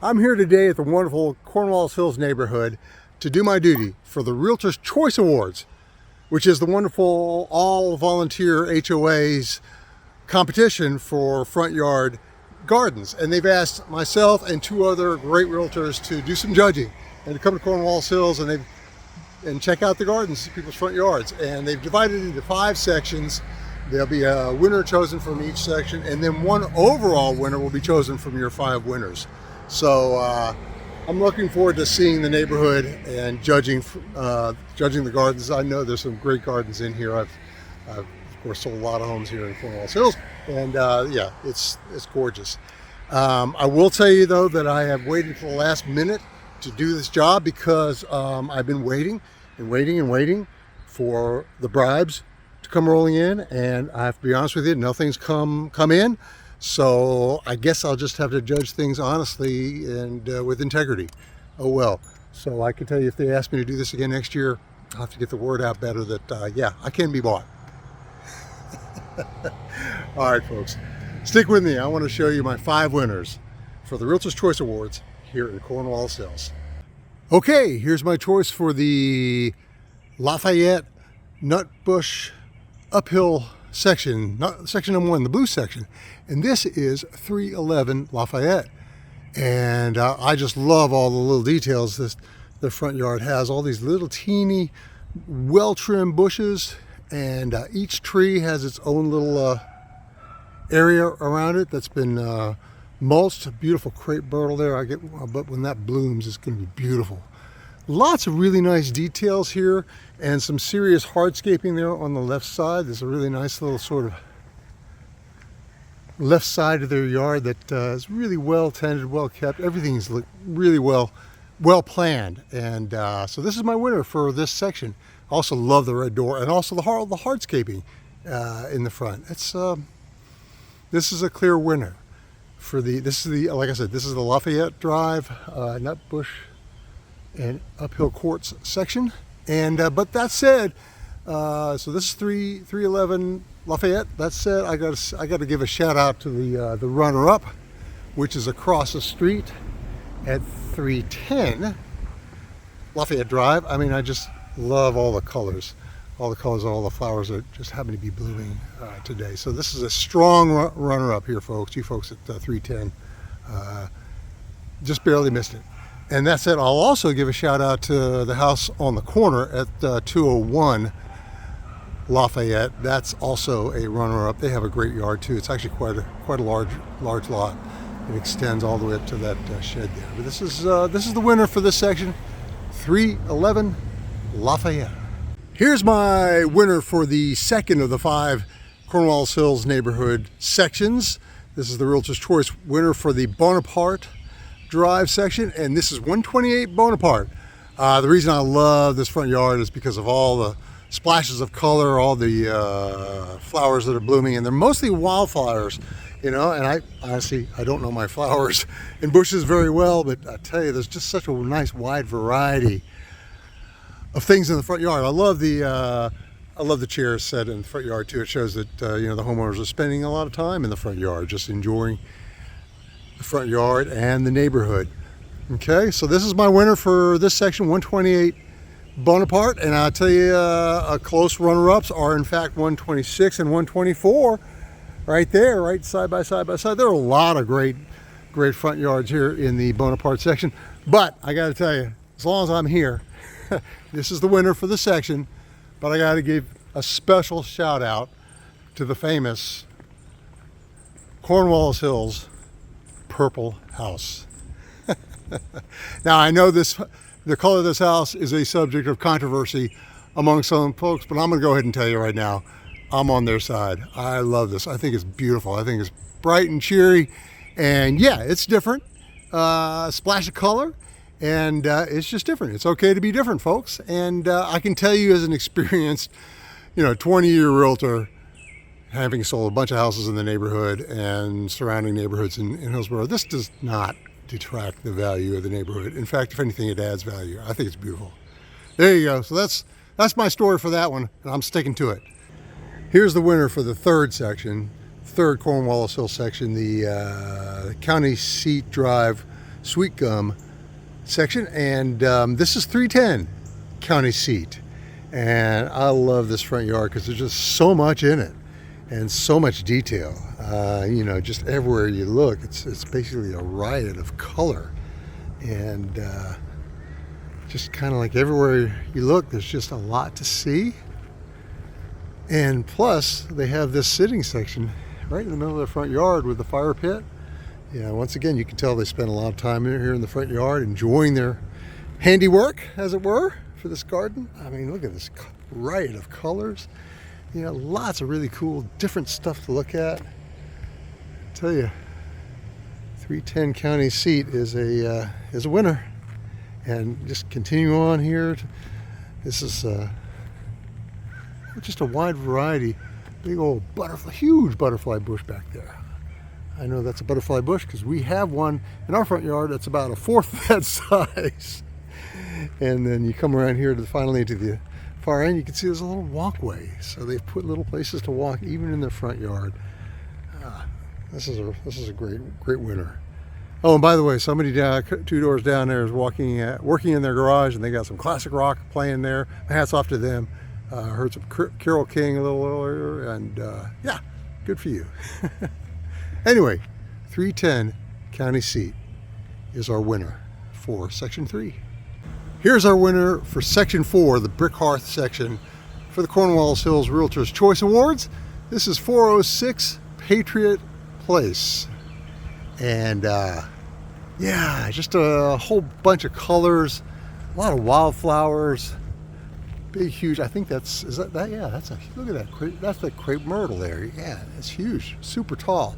I'm here today at the wonderful Cornwallis Hills neighborhood to do my duty for the Realtors Choice Awards, which is the wonderful all-volunteer HOA's competition for front yard gardens. And they've asked myself and two other great realtors to do some judging and to come to Cornwallis Hills and check out the gardens, people's front yards. And they've divided it into 5 sections. There'll be a winner chosen from each section, and then one overall winner will be chosen from your 5 winners. So I'm looking forward to seeing the neighborhood and judging the gardens. I know there's some great gardens in here. I've of course sold a lot of homes here in Cornwallis Hills, and yeah, it's gorgeous. I will tell you though that I have waited for the last minute to do this job because I've been waiting for the bribes to come rolling in, and I have to be honest with you, nothing's come in. So I guess I'll just have to judge things honestly and with integrity. Oh well. So I can tell you, if they ask me to do this again next year, I'll have to get the word out better that yeah, I can be bought. All right, folks, stick with me. I want to show you my 5 winners for the Realtors Choice Awards here in Cornwallis Hills. Okay, here's my choice for the Lafayette Nutbush uphill section, not section number 1, the blue section, and this is 311 Lafayette. And I just love all the little details the front yard has. All these little teeny, well-trimmed bushes, and each tree has its own little area around it that's been mulched. Beautiful crepe myrtle there. But when that blooms, it's going to be beautiful. Lots of really nice details here, and some serious hardscaping there on the left side. There's a really nice little sort of left side of their yard that is really well tended, well kept. Everything's really well planned, and so this is my winner for this section. I also love the red door, and also the hardscaping in the front. This is a clear winner for like I said, this is the Lafayette Drive Nutbush and uphill courts section. And but that said, so this is 311 Lafayette. That said, I got to give a shout out to the runner-up, which is across the street at 310 Lafayette Drive. I mean, I just love all the colors of all the flowers that just happen to be blooming today. So this is a strong runner-up here, folks. You folks at 310 just barely missed it. And that said, I'll also give a shout out to the house on the corner at 201 Lafayette. That's also a runner-up. They have a great yard too. It's actually quite a large lot. It extends all the way up to that shed there. But this is the winner for this section, 311 Lafayette. Here's my winner for the second of the 5 Cornwallis Hills neighborhood sections. This is the Realtor's Choice winner for the Bonaparte Drive section, and this is 128 Bonaparte. The reason I love this front yard is because of all the splashes of color, all the flowers that are blooming, and they're mostly wildflowers, you know. And I honestly don't know my flowers and bushes very well, but I tell you, there's just such a nice wide variety of things in the front yard. I love the chairs set in the front yard too. It shows that you know, the homeowners are spending a lot of time in the front yard, just enjoying the front yard and the neighborhood. Okay, so this is my winner for this section, 128 Bonaparte, and I'll tell you, close runner-ups are in fact 126 and 124, right there, right side by side. There are a lot of great front yards here in the Bonaparte section, but I got to tell you, as long as I'm here, this is the winner for the section. But I got to give a special shout out to the famous Cornwallis Hills Purple House. Now I know the color of this house is a subject of controversy among some folks, but I'm going to go ahead and tell you right now, I'm on their side. I love this. I think it's beautiful. I think it's bright and cheery, and yeah, it's different. Splash of color, and it's just different. It's okay to be different, folks. And I can tell you, as an experienced, 20-year realtor, having sold a bunch of houses in the neighborhood and surrounding neighborhoods in Hillsborough, this does not detract the value of the neighborhood. In fact, if anything, it adds value. I think it's beautiful. There you go. So that's my story for that one, and I'm sticking to it. Here's the winner for the third section, third Cornwallis Hill section, the County Seat Drive sweet gum section, and this is 310 county seat. And I love this front yard because there's just so much in it and so much detail. You know, just everywhere you look, it's basically a riot of color, and just kind of like everywhere you look, there's just a lot to see. And plus, they have this sitting section right in the middle of the front yard with the fire pit. Yeah, once again, you can tell they spend a lot of time here in the front yard enjoying their handiwork, as it were, for this garden. I mean, look at this riot of colors. You know, lots of really cool, different stuff to look at. I tell you, 310 county seat is a winner. And just continue on here. This is just a wide variety. Big old butterfly, huge butterfly bush back there. I know that's a butterfly bush because we have one in our front yard that's about a fourth that size. And then you come around here to finally to the far end, you can see there's a little walkway. So they've put little places to walk even in their front yard. This is a great winner. Oh, and by the way, somebody two doors down there is working in their garage, and they got some classic rock playing there. Hats off to them. Heard some Carole King a little earlier, and yeah, good for you. Anyway, 310 county seat is our winner for section 3. Here's our winner for section 4, the brick hearth section for the Cornwallis Hills Realtors Choice Awards. This is 406 Patriot Place. And yeah, just a whole bunch of colors, a lot of wildflowers, big, huge. I think that's look at that crepe, that's the crepe myrtle there. Yeah, it's huge, super tall.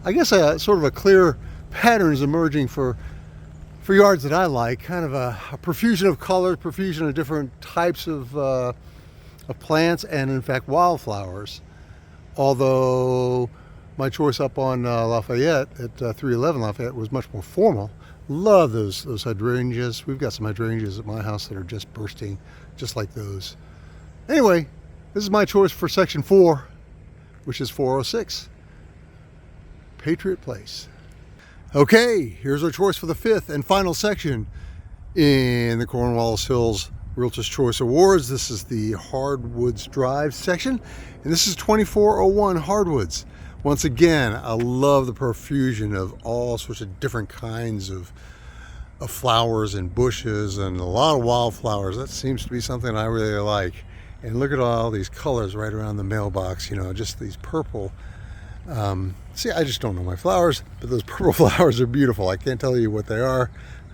I guess sort of a clear pattern is emerging for yards that I like, kind of a profusion of color, profusion of different types of plants, and in fact wildflowers. Although my choice up on Lafayette at 311 Lafayette was much more formal. Love those hydrangeas. We've got some hydrangeas at my house that are just bursting, just like those. Anyway, this is my choice for section 4, which is 406 Patriot Place. Okay, here's our choice for the 5th and final section in the Cornwallis Hills Realtors Choice Awards. This is the Hardwoods Drive section, and this is 2401 Hardwoods. Once again, I love the profusion of all sorts of different kinds of flowers and bushes and a lot of wildflowers. That seems to be something I really like. And look at all these colors right around the mailbox, you know, just these purple. See, I just don't know my flowers, but those purple flowers are beautiful. I can't tell you what they are.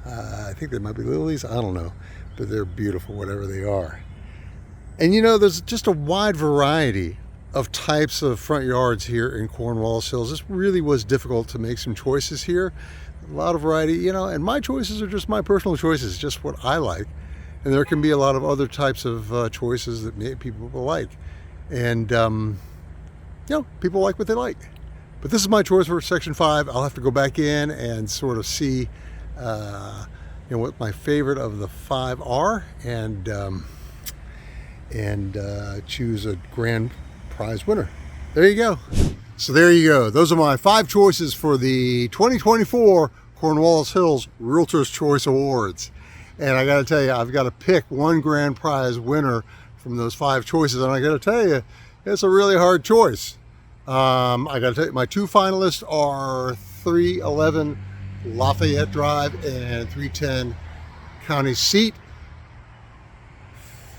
I think they might be lilies. I don't know, but they're beautiful, whatever they are. And you know, there's just a wide variety of types of front yards here in Cornwallis Hills. This really was difficult to make some choices here. A lot of variety, you know, and my choices are just my personal choices, just what I like. And there can be a lot of other types of choices that people like. And, you know, people like what they like. But this is my choice for section 5. I'll have to go back in and sort of see, you know, what my favorite of the 5 are, and choose a grand prize winner. There you go. So there you go. Those are my 5 choices for the 2024 Cornwallis Hills Realtors Choice Awards. And I got to tell you, I've got to pick one grand prize winner from those 5 choices. And I got to tell you, it's a really hard choice. I got to tell you, my 2 finalists are 311 Lafayette Drive and 310 County Seat.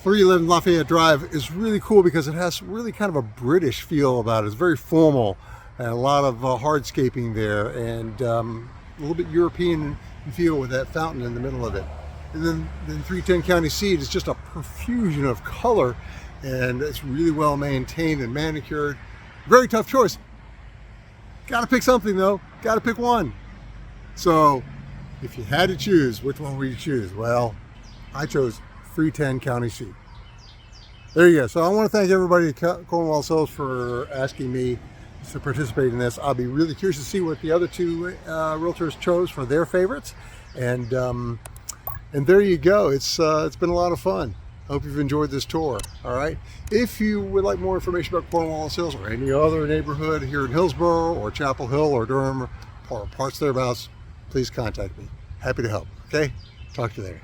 311 Lafayette Drive is really cool because it has really kind of a British feel about it. It's very formal and a lot of hardscaping there, and a little bit European feel with that fountain in the middle of it. And then 310 County Seat is just a profusion of color, and it's really well maintained and manicured. Very tough choice. Gotta pick something though, gotta pick one. So if you had to choose, which one would you choose? Well, I chose 310 County Seat. There you go. So I want to thank everybody at Cornwallis Hills for asking me to participate in this. I'll be really curious to see what the other 2 realtors chose for their favorites. And there you go. It's been a lot of fun. I hope you've enjoyed this tour. All right. If you would like more information about Cornwallis Hills or any other neighborhood here in Hillsborough or Chapel Hill or Durham or parts thereabouts, please contact me. Happy to help. Okay? Talk to you later.